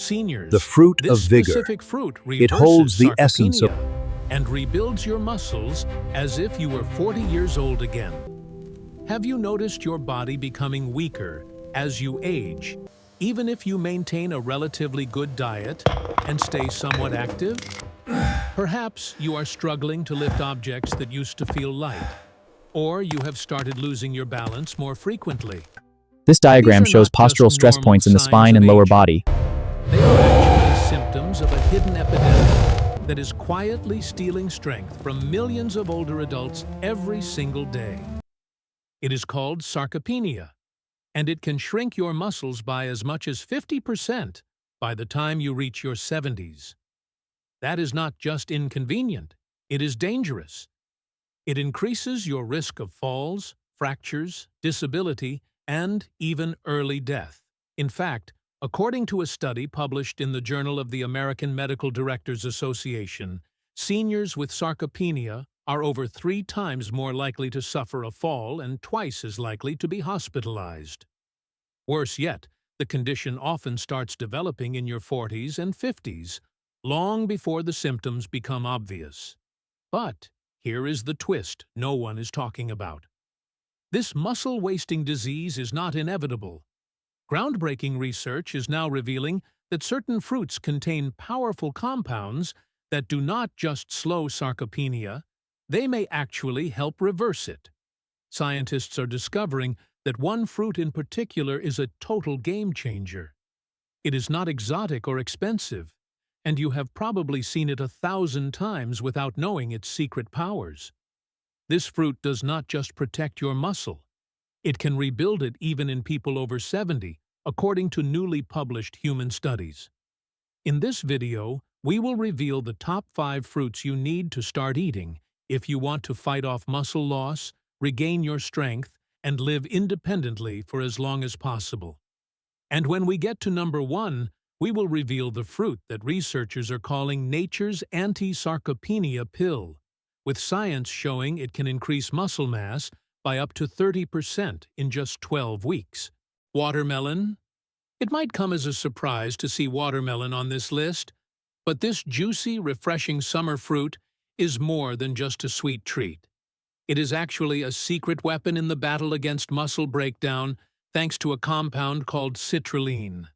the seniors, fruit of this vigor. specific fruit It holds reverses the essence of sarcopenia and rebuilds your muscles as if you were 40 years old again. Have you noticed your body becoming weaker as you age, even if you maintain a relatively good diet and stay somewhat active? Perhaps you are struggling to lift objects that used to feel light, or you have started losing your balance more frequently. This These diagram are shows not just postural stress normal points in the signs spine of and lower aging. body. They are actually symptoms of a hidden epidemic that is quietly stealing strength from millions of older adults every single day. It is called sarcopenia, and it can shrink your muscles by as much as 50% by the time you reach your 70s. That is not just inconvenient, it is dangerous. It increases your risk of falls, fractures, disability, and even early death. In fact, according to a study published in the Journal of the American Medical Directors Association, seniors with sarcopenia are over 3 times more likely to suffer a fall and twice as likely to be hospitalized. Worse yet, the condition often starts developing in your 40s and 50s, long before the symptoms become obvious. But here is the twist no one is talking about. This muscle-wasting disease is not inevitable. Groundbreaking research is now revealing that certain fruits contain powerful compounds that do not just slow sarcopenia, they may actually help reverse it. Scientists are discovering that one fruit in particular is a total game changer. It is not exotic or expensive, and you have probably seen it 1,000 times without knowing its secret powers. This fruit does not just protect your muscle. It can rebuild it even in people over 70, according to newly published human studies. In this video, we will reveal the top 5 fruits you need to start eating if you want to fight off muscle loss, regain your strength, and live independently for as long as possible. And when we get to number 1, we will reveal the fruit that researchers are calling nature's anti-sarcopenia pill, with science showing it can increase muscle mass by up to 30% in just 12 weeks. Watermelon? It might come as a surprise to see watermelon on this list, but this juicy, refreshing summer fruit is more than just a sweet treat. It is actually a secret weapon in the battle against muscle breakdown thanks to a compound called citrulline.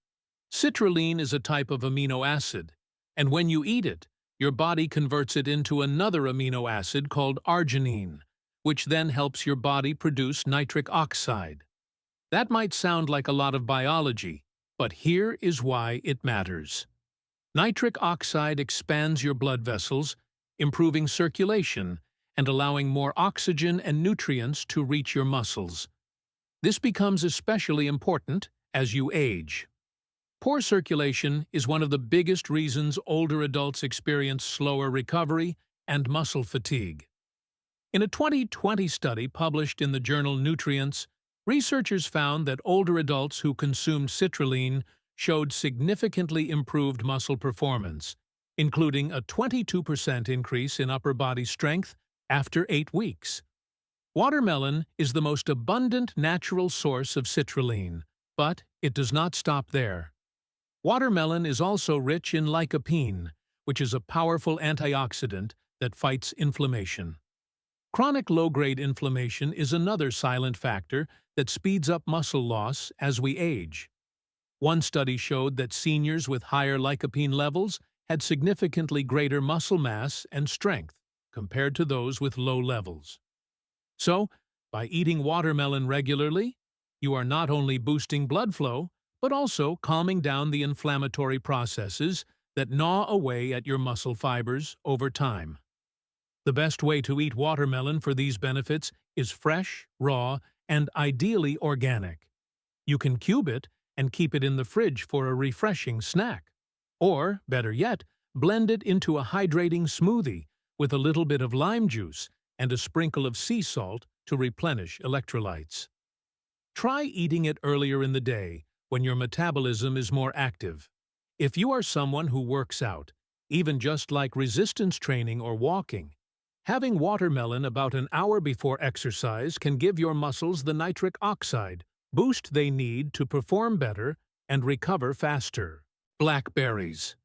Citrulline is a type of amino acid, and when you eat it, your body converts it into another amino acid called arginine, which then helps your body produce nitric oxide. That might sound like a lot of biology, but here is why it matters. Nitric oxide expands your blood vessels, improving circulation and allowing more oxygen and nutrients to reach your muscles. This becomes especially important as you age. Poor circulation is one of the biggest reasons older adults experience slower recovery and muscle fatigue. In a 2020 study published in the journal Nutrients, researchers found that older adults who consumed citrulline showed significantly improved muscle performance, including a 22% increase in upper body strength after 8 weeks. Watermelon is the most abundant natural source of citrulline, but it does not stop there. Watermelon is also rich in lycopene, which is a powerful antioxidant that fights inflammation. Chronic low-grade inflammation is another silent factor that speeds up muscle loss as we age. One study showed that seniors with higher lycopene levels had significantly greater muscle mass and strength compared to those with low levels. So, by eating watermelon regularly, you are not only boosting blood flow, but also calming down the inflammatory processes that gnaw away at your muscle fibers over time. The best way to eat watermelon for these benefits is fresh, raw, and ideally organic. You can cube it and keep it in the fridge for a refreshing snack. Or, better yet, blend it into a hydrating smoothie with a little bit of lime juice and a sprinkle of sea salt to replenish electrolytes. Try eating it earlier in the day, when your metabolism is more active. If you are someone who works out, even just like resistance training or walking, having watermelon about an hour before exercise can give your muscles the nitric oxide boost they need to perform better and recover faster. Blackberries.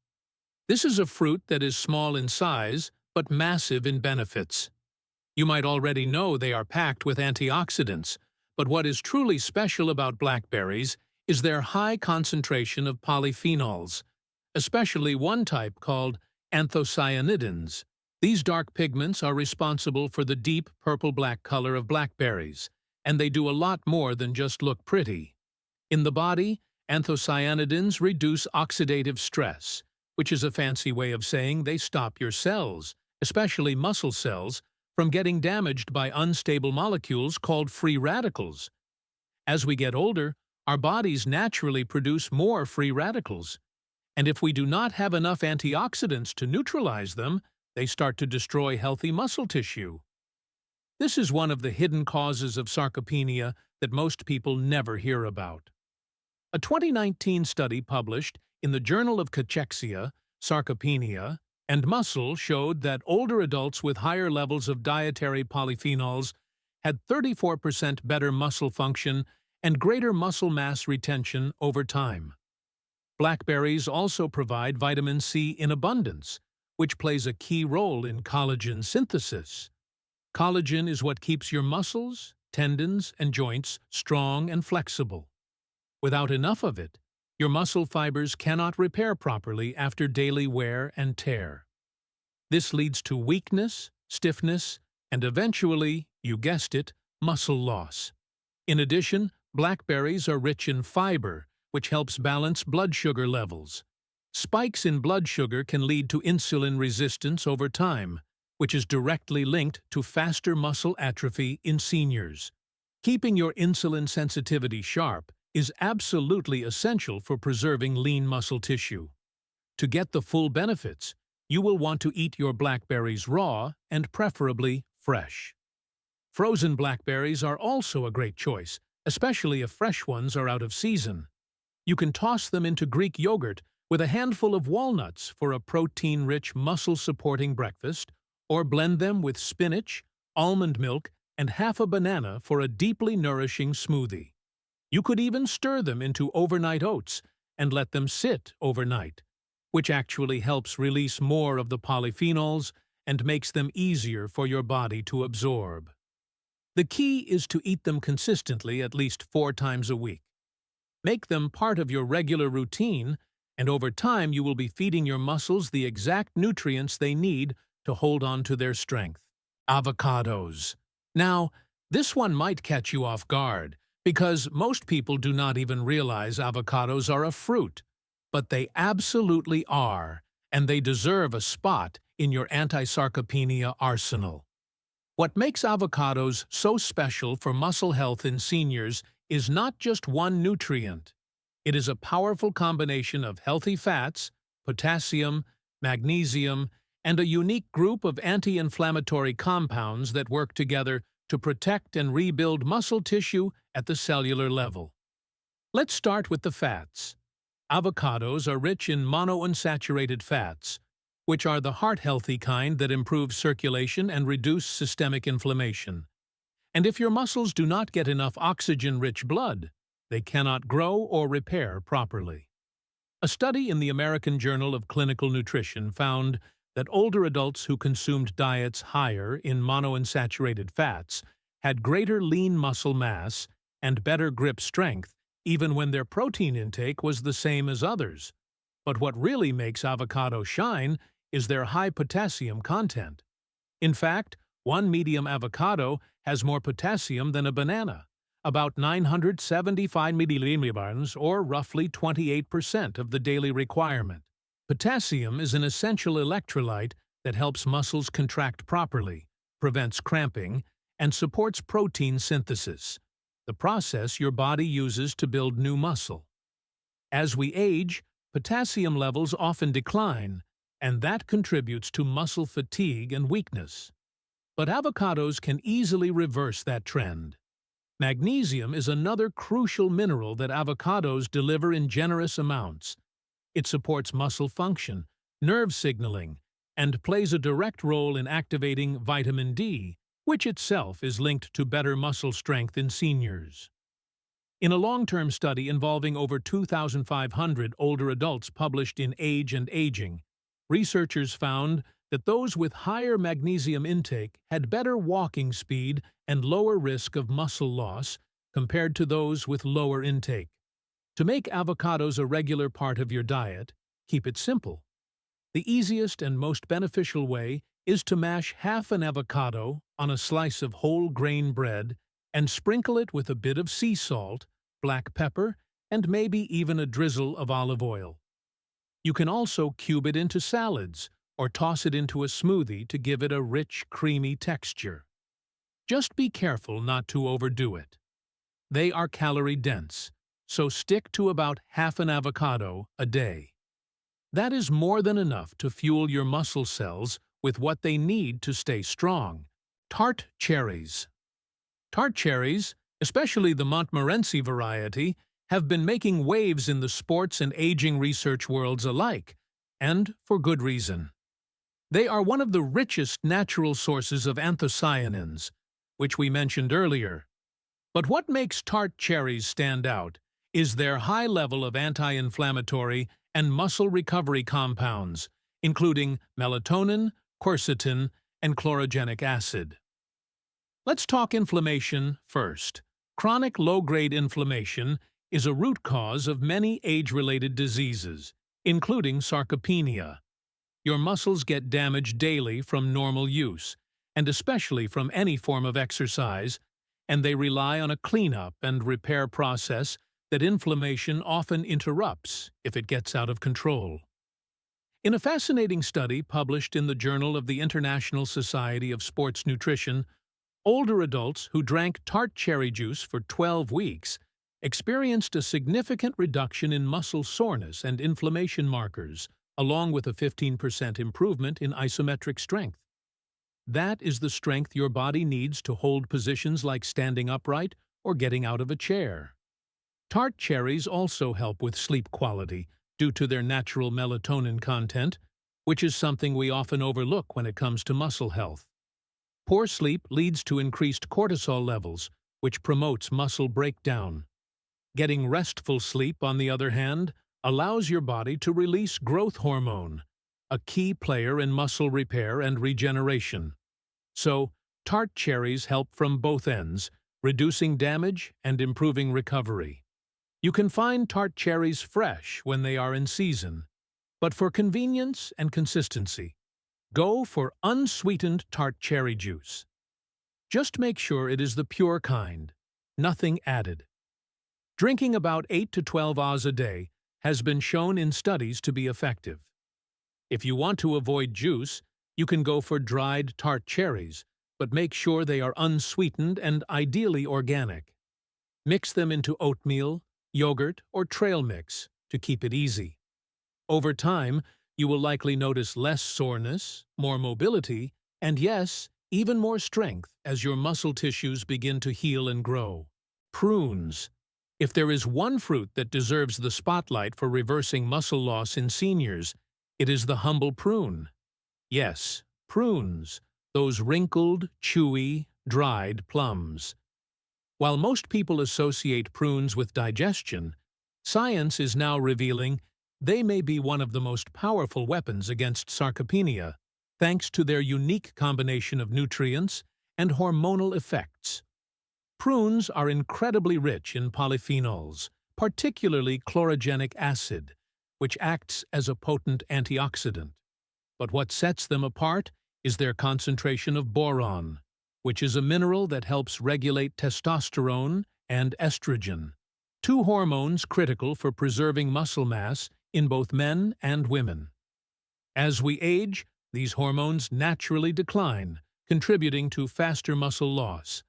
This is a fruit that is small in size, but massive in benefits. You might already know they are packed with antioxidants, but what is truly special about blackberries is their high concentration of polyphenols, especially one type called anthocyanidins. These dark pigments are responsible for the deep purple-black color of blackberries, and they do a lot more than just look pretty. In the body, anthocyanidins reduce oxidative stress, which is a fancy way of saying they stop your cells, especially muscle cells, from getting damaged by unstable molecules called free radicals. As we get older, our bodies naturally produce more free radicals, and if we do not have enough antioxidants to neutralize them, they start to destroy healthy muscle tissue. This is one of the hidden causes of sarcopenia that most people never hear about. A 2019 study published in the Journal of Cachexia, Sarcopenia, and Muscle showed that older adults with higher levels of dietary polyphenols had 34% better muscle function and greater muscle mass retention over time. Blackberries also provide vitamin C in abundance, which plays a key role in collagen synthesis. Collagen is what keeps your muscles, tendons, and joints strong and flexible. Without enough of it, your muscle fibers cannot repair properly after daily wear and tear. This leads to weakness, stiffness, and eventually, you guessed it, muscle loss. In addition, blackberries are rich in fiber, which helps balance blood sugar levels. Spikes in blood sugar can lead to insulin resistance over time, which is directly linked to faster muscle atrophy in seniors. Keeping your insulin sensitivity sharp is absolutely essential for preserving lean muscle tissue. To get the full benefits, you will want to eat your blackberries raw and preferably fresh. Frozen blackberries are also a great choice, especially if fresh ones are out of season. You can toss them into Greek yogurt with a handful of walnuts for a protein-rich, muscle-supporting breakfast, or blend them with spinach, almond milk, and half a banana for a deeply nourishing smoothie. You could even stir them into overnight oats and let them sit overnight, which actually helps release more of the polyphenols and makes them easier for your body to absorb. The key is to eat them consistently at least 4 times a week. Make them part of your regular routine, and over time you will be feeding your muscles the exact nutrients they need to hold on to their strength. Avocados. Now, this one might catch you off guard, because most people do not even realize avocados are a fruit. But they absolutely are, and they deserve a spot in your anti-sarcopenia arsenal. What makes avocados so special for muscle health in seniors is not just one nutrient. It is a powerful combination of healthy fats, potassium, magnesium, and a unique group of anti-inflammatory compounds that work together to protect and rebuild muscle tissue at the cellular level. Let's start with the fats. Avocados are rich in monounsaturated fats, which are the heart-healthy kind that improve circulation and reduce systemic inflammation. And if your muscles do not get enough oxygen-rich blood, they cannot grow or repair properly. A study in the American Journal of Clinical Nutrition found that older adults who consumed diets higher in monounsaturated fats had greater lean muscle mass and better grip strength even when their protein intake was the same as others. But what really makes avocado shine is their high potassium content. In fact, one medium avocado has more potassium than a banana, about 975 milligrams, or roughly 28% of the daily requirement. Potassium is an essential electrolyte that helps muscles contract properly, prevents cramping, and supports protein synthesis, the process your body uses to build new muscle. As we age, potassium levels often decline, and that contributes to muscle fatigue and weakness. But avocados can easily reverse that trend. Magnesium is another crucial mineral that avocados deliver in generous amounts. It supports muscle function, nerve signaling, and plays a direct role in activating vitamin D, which itself is linked to better muscle strength in seniors. In a long-term study involving over 2,500 older adults published in Age and Aging, researchers found that those with higher magnesium intake had better walking speed and lower risk of muscle loss compared to those with lower intake. To make avocados a regular part of your diet, keep it simple. The easiest and most beneficial way is to mash half an avocado on a slice of whole grain bread and sprinkle it with a bit of sea salt, black pepper, and maybe even a drizzle of olive oil. You can also cube it into salads or toss it into a smoothie to give it a rich, creamy texture. Just be careful not to overdo it. They are calorie-dense, so stick to about half an avocado a day. That is more than enough to fuel your muscle cells with what they need to stay strong. Tart cherries. Tart cherries, especially the Montmorency variety, have been making waves in the sports and aging research worlds alike, and for good reason. They are one of the richest natural sources of anthocyanins, which we mentioned earlier. But what makes tart cherries stand out is their high level of anti-inflammatory and muscle recovery compounds, including melatonin, quercetin, and chlorogenic acid. Let's talk inflammation first. Chronic low-grade inflammation is a root cause of many age-related diseases, including sarcopenia. Your muscles get damaged daily from normal use, and especially from any form of exercise, and they rely on a cleanup and repair process that inflammation often interrupts if it gets out of control. In a fascinating study published in the Journal of the International Society of Sports Nutrition, older adults who drank tart cherry juice for 12 weeks experienced a significant reduction in muscle soreness and inflammation markers, along with a 15% improvement in isometric strength. That is the strength your body needs to hold positions like standing upright or getting out of a chair. Tart cherries also help with sleep quality due to their natural melatonin content, which is something we often overlook when it comes to muscle health. Poor sleep leads to increased cortisol levels, which promotes muscle breakdown. Getting restful sleep, on the other hand, allows your body to release growth hormone, a key player in muscle repair and regeneration. So, tart cherries help from both ends, reducing damage and improving recovery. You can find tart cherries fresh when they are in season, but for convenience and consistency, go for unsweetened tart cherry juice. Just make sure it is the pure kind, nothing added. Drinking about 8 to 12 Oz a day has been shown in studies to be effective. If you want to avoid juice, you can go for dried tart cherries, but make sure they are unsweetened and ideally organic. Mix them into oatmeal, yogurt, or trail mix to keep it easy. Over time, you will likely notice less soreness, more mobility, and yes, even more strength as your muscle tissues begin to heal and grow. Prunes. If there is one fruit that deserves the spotlight for reversing muscle loss in seniors, it is the humble prune. Yes, prunes, those wrinkled, chewy, dried plums. While most people associate prunes with digestion, science is now revealing they may be one of the most powerful weapons against sarcopenia, thanks to their unique combination of nutrients and hormonal effects. Prunes are incredibly rich in polyphenols, particularly chlorogenic acid, which acts as a potent antioxidant. But what sets them apart is their concentration of boron, which is a mineral that helps regulate testosterone and estrogen, two hormones critical for preserving muscle mass in both men and women. As we age, these hormones naturally decline, contributing to faster muscle loss.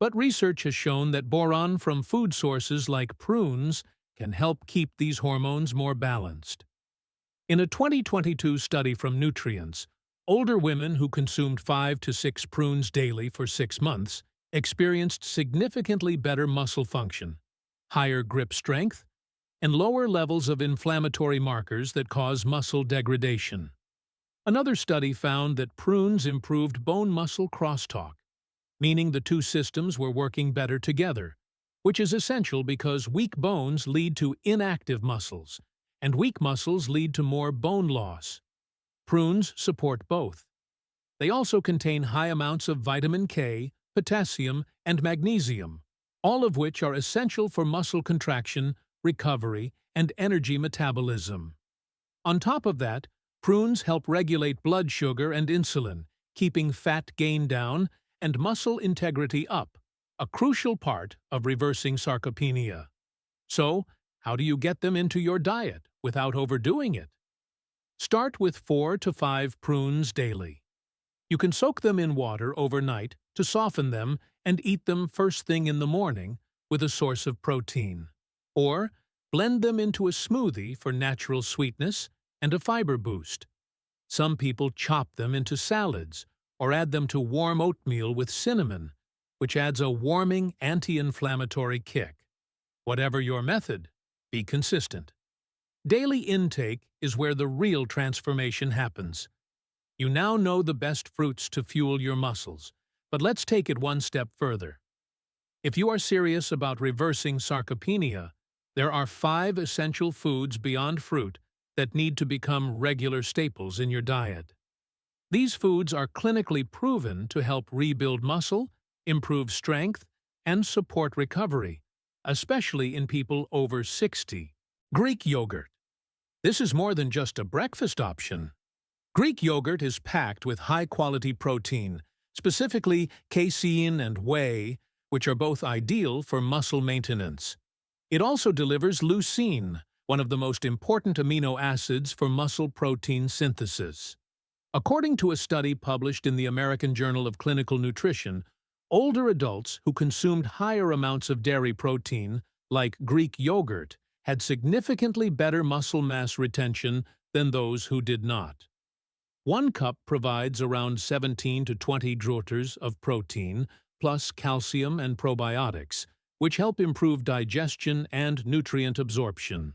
But research has shown that boron from food sources like prunes can help keep these hormones more balanced. In a 2022 study from Nutrients, older women who consumed 5 to 6 prunes daily for 6 months experienced significantly better muscle function, higher grip strength, and lower levels of inflammatory markers that cause muscle degradation. Another study found that prunes improved bone-muscle crosstalk, meaning the two systems were working better together, which is essential because weak bones lead to inactive muscles, and weak muscles lead to more bone loss. Prunes support both. They also contain high amounts of vitamin K, potassium, and magnesium, all of which are essential for muscle contraction, recovery, and energy metabolism. On top of that, prunes help regulate blood sugar and insulin, keeping fat gain down and muscle integrity up, a crucial part of reversing sarcopenia. So, how do you get them into your diet without overdoing it? Start with 4 to 5 prunes daily. You can soak them in water overnight to soften them and eat them first thing in the morning with a source of protein. Or blend them into a smoothie for natural sweetness and a fiber boost. Some people chop them into salads or add them to warm oatmeal with cinnamon, which adds a warming anti-inflammatory kick. Whatever your method, be consistent. Daily intake is where the real transformation happens. You now know the best fruits to fuel your muscles, but let's take it one step further. If you are serious about reversing sarcopenia, there are 5 essential foods beyond fruit that need to become regular staples in your diet. These foods are clinically proven to help rebuild muscle, improve strength, and support recovery, especially in people over 60. Greek yogurt. This is more than just a breakfast option. Greek yogurt is packed with high-quality protein, specifically casein and whey, which are both ideal for muscle maintenance. It also delivers leucine, one of the most important amino acids for muscle protein synthesis. According to a study published in the American Journal of Clinical Nutrition, older adults who consumed higher amounts of dairy protein, like Greek yogurt, had significantly better muscle mass retention than those who did not. 1 cup provides around 17 to 20 druters of protein, plus calcium and probiotics, which help improve digestion and nutrient absorption.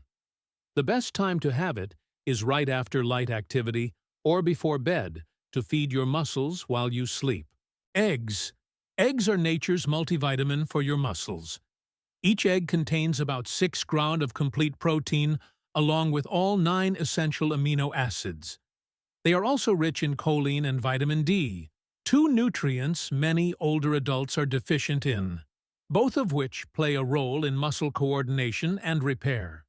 The best time to have it is right after light activity or before bed to feed your muscles while you sleep. Eggs. Eggs are nature's multivitamin for your muscles. Each egg contains about 6 grams of complete protein, along with all 9 essential amino acids. They are also rich in choline and vitamin D, 2 nutrients many older adults are deficient in, both of which play a role in muscle coordination and repair.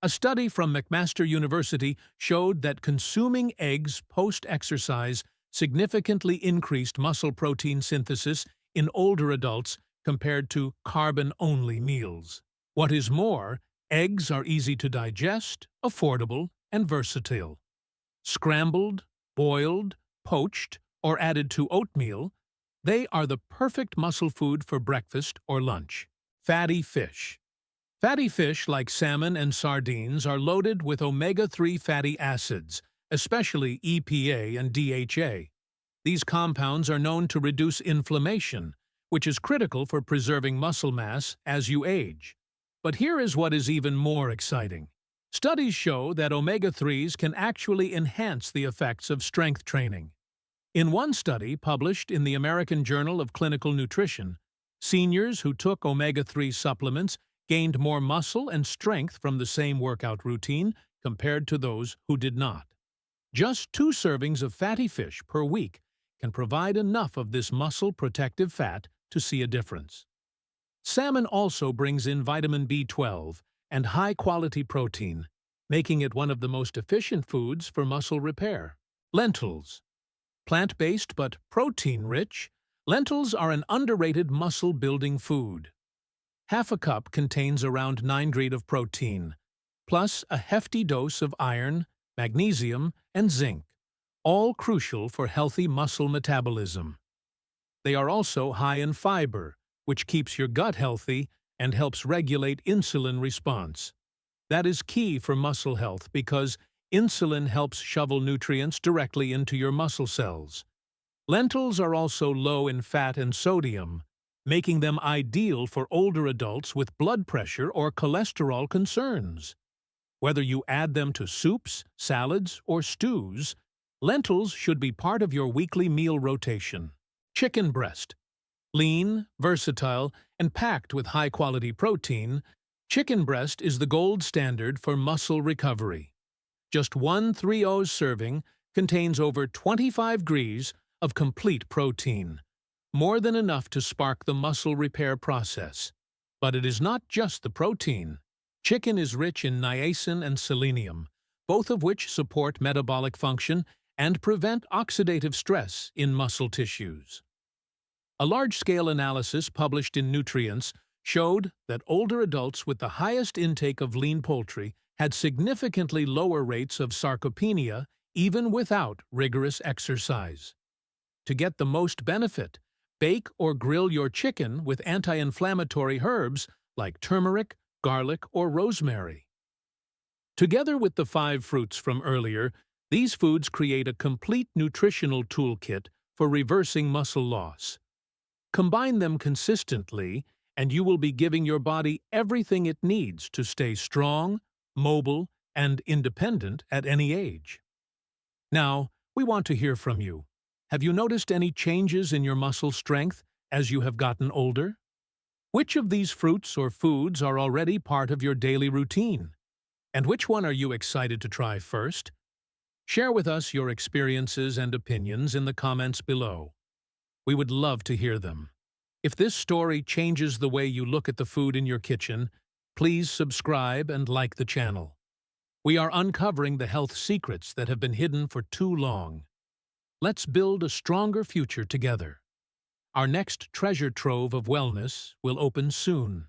A study from McMaster University showed that consuming eggs post-exercise significantly increased muscle protein synthesis in older adults compared to carbon-only meals. What is more, eggs are easy to digest, affordable, and versatile. Scrambled, boiled, poached, or added to oatmeal, they are the perfect muscle food for breakfast or lunch. Fatty fish. Fatty fish like salmon and sardines are loaded with omega-3 fatty acids, especially EPA and DHA. These compounds are known to reduce inflammation, which is critical for preserving muscle mass as you age. But here is what is even more exciting. Studies show that omega-3s can actually enhance the effects of strength training. In one study published in the American Journal of Clinical Nutrition, seniors who took omega-3 supplements gained more muscle and strength from the same workout routine compared to those who did not. Just 2 servings of fatty fish per week can provide enough of this muscle-protective fat to see a difference. Salmon also brings in vitamin B12 and high-quality protein, making it one of the most efficient foods for muscle repair. Lentils. Plant-based but protein-rich, lentils are an underrated muscle-building food. Half a cup contains around 9 grams of protein, plus a hefty dose of iron, magnesium, and zinc, all crucial for healthy muscle metabolism. They are also high in fiber, which keeps your gut healthy and helps regulate insulin response. That is key for muscle health because insulin helps shovel nutrients directly into your muscle cells. Lentils are also low in fat and sodium, making them ideal for older adults with blood pressure or cholesterol concerns. Whether you add them to soups, salads, or stews, lentils should be part of your weekly meal rotation. Chicken breast. Lean, versatile, and packed with high-quality protein, chicken breast is the gold standard for muscle recovery. Just one 3-0 serving contains over 25 degrees of complete protein, more than enough to spark the muscle repair process. But it is not just the protein. Chicken is rich in niacin and selenium, both of which support metabolic function and prevent oxidative stress in muscle tissues. A large-scale analysis published in Nutrients showed that older adults with the highest intake of lean poultry had significantly lower rates of sarcopenia even without rigorous exercise. To get the most benefit, bake or grill your chicken with anti-inflammatory herbs like turmeric, garlic, or rosemary. Together with the 5 fruits from earlier, these foods create a complete nutritional toolkit for reversing muscle loss. Combine them consistently, and you will be giving your body everything it needs to stay strong, mobile, and independent at any age. Now, we want to hear from you. Have you noticed any changes in your muscle strength as you have gotten older? Which of these fruits or foods are already part of your daily routine? And which one are you excited to try first? Share with us your experiences and opinions in the comments below. We would love to hear them. If this story changes the way you look at the food in your kitchen, please subscribe and like the channel. We are uncovering the health secrets that have been hidden for too long. Let's build a stronger future together. Our next treasure trove of wellness will open soon.